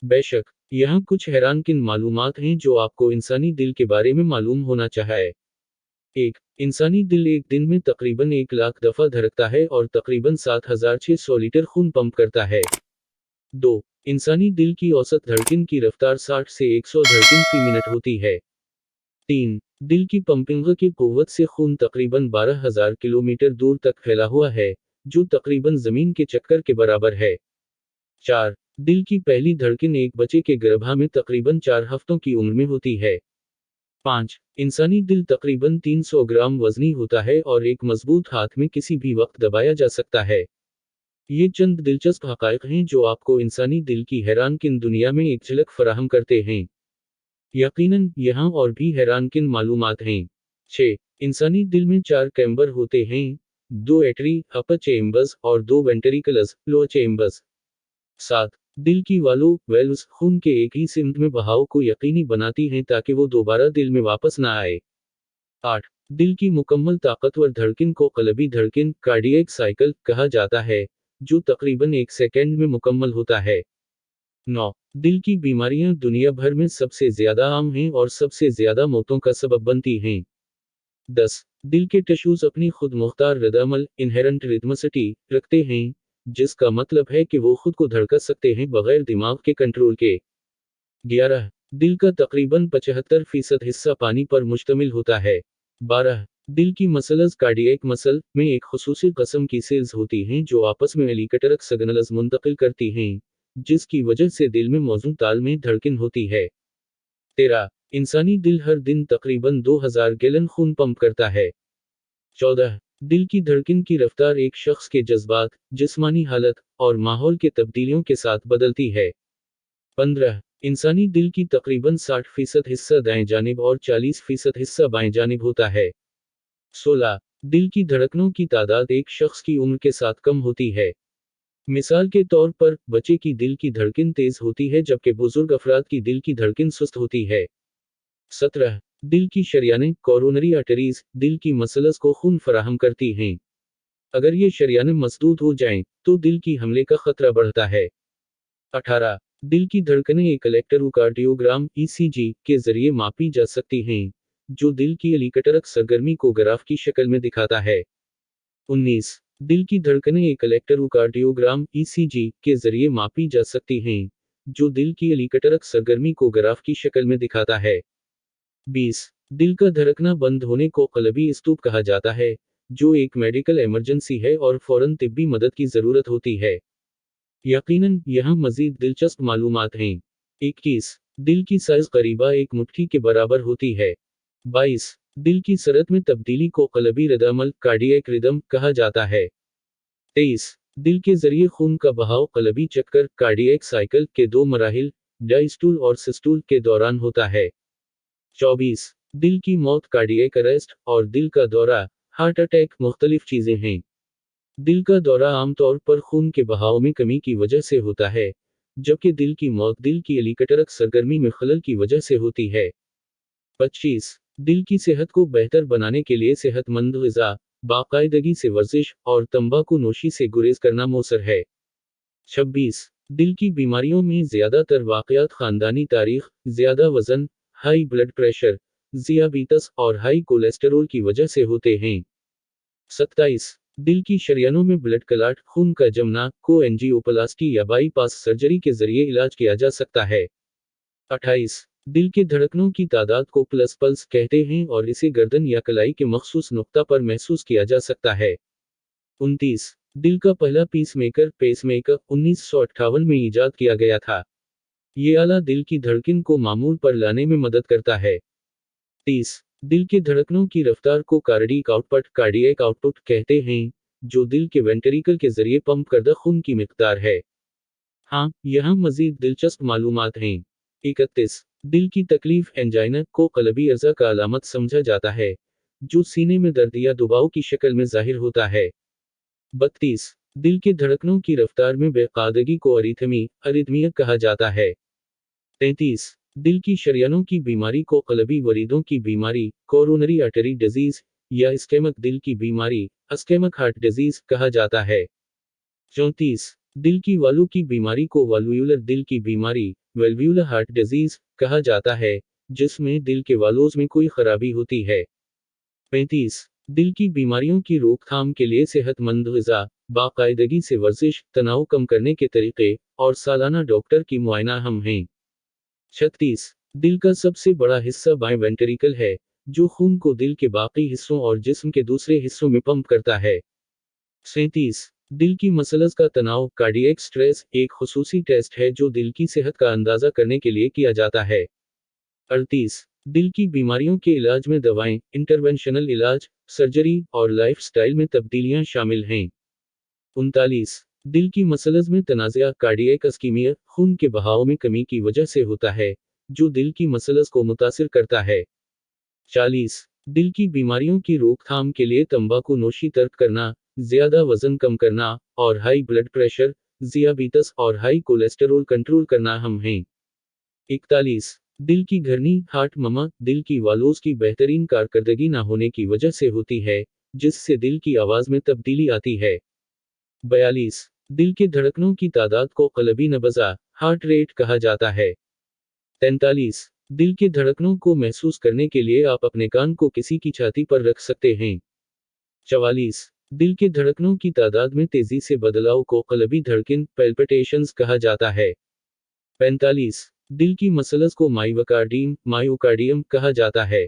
बेशक, यहाँ कुछ हैरानकुन मालूमात हैं जो आपको इंसानी दिल के बारे में मालूम होना चाहिए। 1. इंसानी दिल एक दिन में तकरीबन 1 लाख दफ़ा धड़कता है और तकरीबन 7,600 लीटर खून पंप करता है। 2. इंसानी दिल की औसत धड़कन की रफ्तार 60 से 100 धड़कन फी मिनट होती है। 3. दिल की पंपिंग की कुव्वत से खून तकरीबन 12,000 किलोमीटर दूर तक फैला हुआ है, जो तकरीबन ज़मीन के चक्कर के बराबर है। 4. दिल की पहली धड़कन एक बच्चे के गर्भ में तकरीबन 4 हफ्तों की उम्र में होती है। 5. इंसानी दिल तकरीबन 300 ग्राम वजनी होता है और एक मजबूत हाथ में किसी भी वक्त दबाया जा सकता है। ये चंद दिलचस्प हक़ाइक़ हैं जो आपको इंसानी दिल की हैरानकुन दुनिया में एक झलक फराहम करते हैं। यकीनन, यहाँ और भी हैरानकुन मालूमात हैं। 6. इंसानी दिल में 4 चैम्बर होते हैं, 2 एटरी अपर चेम्बर्स और 2 वेंट्रिकल्स लोअर चेम्बर्स। 7. दिल की वेल्व्स खून के एक ही सिमत में बहाव को यकीनी बनाती हैं ताकि वो दोबारा दिल में वापस ना आए। 8. दिल की मुकम्मल ताकतवर धड़कन को क़ल्बी धड़कन कार्डियक साइकिल कहा जाता है, जो तकरीबन 1 सेकंड में मुकम्मल होता है। 9. दिल की बीमारियां दुनिया भर में सबसे ज्यादा आम हैं और सबसे ज्यादा मौतों का सबब बनती हैं। 10. दिल के टिश्यूज अपनी खुद मुख्तार रद्द-ए-अमल इनहेरेंट रिदमसिटी रखते हैं, जिसका मतलब है कि वो खुद को धड़का सकते हैं बगैर दिमाग के कंट्रोल के। 11. दिल का तकरीबन 75% हिस्सा पानी पर मुश्तमिल होता है। 12. दिल की मसल्स कार्डियक मसल में एक खुसूसी कस्म की सेल्स होती हैं जो आपस में इलेक्ट्रिक सिग्नल्स मुंतकिल करती हैं, जिसकी वजह से दिल में मौजूद ताल में धड़कन होती है। 13. इंसानी दिल हर दिन तकरीबन 2000 गैलन खून पंप करता है। 14. दिल की धड़कन की रफ्तार एक शख्स के जज्बात, जिस्मानी हालत और माहौल के तब्दीलियों के साथ बदलती है। 15. इंसानी दिल की तकरीबन 60% हिस्सा दाएं जानिब और 40% हिस्सा बाएं जानिब होता है। 16. दिल की धड़कनों की तादाद एक शख्स की उम्र के साथ कम होती है। मिसाल के तौर पर, बच्चे की दिल की धड़कन तेज होती है जबकि बुजुर्ग अफराद की दिल की धड़कन सुस्त होती है। 17. दिल की शरियानें कोरोनरी आर्टरीज दिल की मसल्स को खून फराहम करती हैं। अगर ये शरियानें मसदूद हो जाएं, तो दिल की हमले का खतरा बढ़ता है। 18. दिल की धड़कनें एक इलेक्ट्रोकार्डियोग्राम (ईसीजी) के जरिए मापी जा सकती हैं, जो दिल की इलेक्ट्रिक सरगर्मी को ग्राफ की शक्ल में दिखाता है। 19. दिल की धड़कनें एक इलेक्ट्रोकार्डियोग्राम (ईसीजी) के जरिए मापी जा सकती हैं, जो दिल की इलेक्ट्रिक सरगर्मी को ग्राफ की शक्ल में दिखाता है। 20. दिल का धड़कना बंद होने को क़ल्बी स्तूप कहा जाता है, जो एक मेडिकल इमरजेंसी है और फौरन तिब्बी मदद की ज़रूरत होती है। यकीनन, यहाँ मज़ीद दिलचस्प मालूमात हैं। 21. दिल की साइज़ करीबा एक मुट्ठी के बराबर होती है। 22. दिल की सरत में तब्दीली को क़ल्बी रद्द-ए-अमल कार्डियक रिदम कहा जाता है। 23. दिल के जरिए खून का बहाव क़ल्बी चक्कर कार्डियक साइकिल के 2 मराहिल डायस्टोल और सिस्टोल के दौरान होता है। 24. दिल की मौत कार्डियक अरेस्ट और दिल का दौरा हार्ट अटैक मुख्तलिफ चीज़ें हैं। दिल का दौरा आमतौर पर खून के बहाव में कमी की वजह से होता है, जबकि दिल की मौत दिल की इलेक्ट्रिक सरगर्मी में खलल की वजह से होती है। 25. दिल की सेहत को बेहतर बनाने के लिए सेहतमंद ग़िज़ा, बाकायदगी से वर्जिश और तंबाकू नोशी से गुरेज करना मौसर है। 26. दिल की बीमारियों में ज़्यादातर वाक़यात ख़ानदानी तारीख़, ज़्यादा वज़न, हाई ब्लड प्रेशर, ज़ियाबीतस और हाई कोलेस्टेरोल की वजह से होते हैं। 27. दिल की शरियानों में ब्लड क्लॉट खून का जमना को एंजियोप्लास्टी या बाईपास सर्जरी के जरिए इलाज किया जा सकता है। 28. दिल के धड़कनों की तादाद को पल्स कहते हैं और इसे गर्दन या कलाई के मखसूस नुक्ता पर महसूस किया जा सकता है। 29. दिल का पहला पेसमेकर 1958 में ईजाद किया गया था। ये आला दिल की धड़कन को मामूल पर लाने में मदद करता है। 30. दिल के धड़कनों की रफ्तार को कार्डियक आउटपुट कहते हैं, जो दिल के वेंट्रिकल के जरिए पंप करदा खून की मिकदार है। हाँ, यहाँ मजीद दिलचस्प मालूमात हैं। 31. दिल की तकलीफ एंजाइना को क़ल्बी अर्ज़ा का अलामत समझा जाता है, जो सीने में दर्द या दबाव की शक्ल में ज़ाहिर होता है। 32. दिल के धड़कनों की रफ्तार में बेकायदगी को अरिथमिया कहा जाता है। 33. दिल की शरियानों की बीमारी को क़ल्बी वरीदों की बीमारी कोरोनरी आर्टरी डिजीज या इस्केमिक दिल की बीमारी इस्केमिक हार्ट डिजीज कहा जाता है। 34. दिल की वाल्व की बीमारी को वाल्वुलर दिल की बीमारी वेल्व्यूलर हार्ट डिजीज कहा जाता है, जिसमें दिल के वाल्व्स में कोई खराबी होती है। 35 दिल की बीमारियों की रोकथाम के लिए सेहतमंद ग़िज़ा, बाकायदगी से वर्जिश, तनाव कम करने के तरीके और सालाना डॉक्टर की मुआयना अहम हैं। 36 दिल का सबसे बड़ा हिस्सा बाएं वेंट्रिकल है, जो खून को दिल के बाकी हिस्सों और जिस्म के दूसरे हिस्सों में पंप करता है। 37 दिल की मसल्स का तनाव, कार्डियक स्ट्रेस, एक खुसूसी टेस्ट है जो दिल की सेहत का अंदाज़ा करने के लिए किया जाता है। 38 दिल की बीमारियों के इलाज में दवाएं, इंटरवेंशनल इलाज, सर्जरी और लाइफस्टाइल में तब्दीलियां शामिल हैं। 39 दिल की मसल्स में तनाज़ा, कार्डियक अस्कीमिया, खून के बहाव में कमी की वजह से होता है, जो दिल की मसल्स को मुतासिर करता है। 40 दिल की बीमारियों की रोकथाम के लिए तंबाकू नोशी तर्क करना, ज्यादा वजन कम करना, और हाई ब्लड प्रेशर, ज़ियाबीतस और हाई कोलेस्टेरोल कंट्रोल करना अहम हैं। 41 दिल की घरनी, हार्ट ममा, दिल की वाल्व्स की बेहतरीन कारकर्दगी ना होने की वजह से होती है, जिससे दिल की आवाज़ में तब्दीली आती है। 42 दिल के धड़कनों की तादाद को क़ल्बी नब्ज़, हार्ट रेट कहा जाता है। 43 दिल के धड़कनों को महसूस करने के लिए आप अपने कान को किसी की छाती पर रख सकते हैं। 44 दिल के धड़कनों की तादाद में तेजी से बदलाव को क़ल्बी धड़कन, पैल्पिटेशंस कहा जाता है। 45 दिल की मसल्स को मायोकार्डियम कहा जाता है।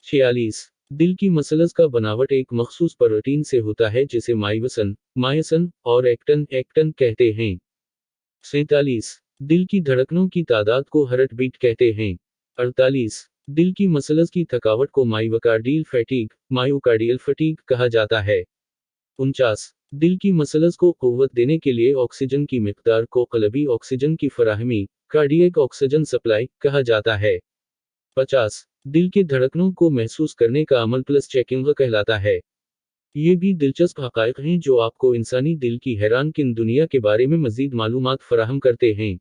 46 दिल की मसल्स का बनावट एक मखसूस प्रोटीन से होता है जिसे मायोसिन और एक्टन कहते हैं। 47 दिल की धड़कनों की तादाद को हार्ट बीट कहते हैं। 48 दिल की मसल्स की थकावट को मायोकार्डियल फटीग कहा जाता है। 49 दिल की मसल्स को क़ुव्वत देने के लिए ऑक्सीजन की मिक़दार को क़ल्बी ऑक्सीजन की फराहमी, कार्डियक ऑक्सीजन सप्लाई कहा जाता है। 50 दिल के धड़कनों को महसूस करने का अमल प्लस चेकिंग कहलाता है। ये भी दिलचस्प हक़ाइक़ हैं जो आपको इंसानी दिल की हैरानकुन दुनिया के बारे में मज़ीद मालूमात फ़राहम करते हैं।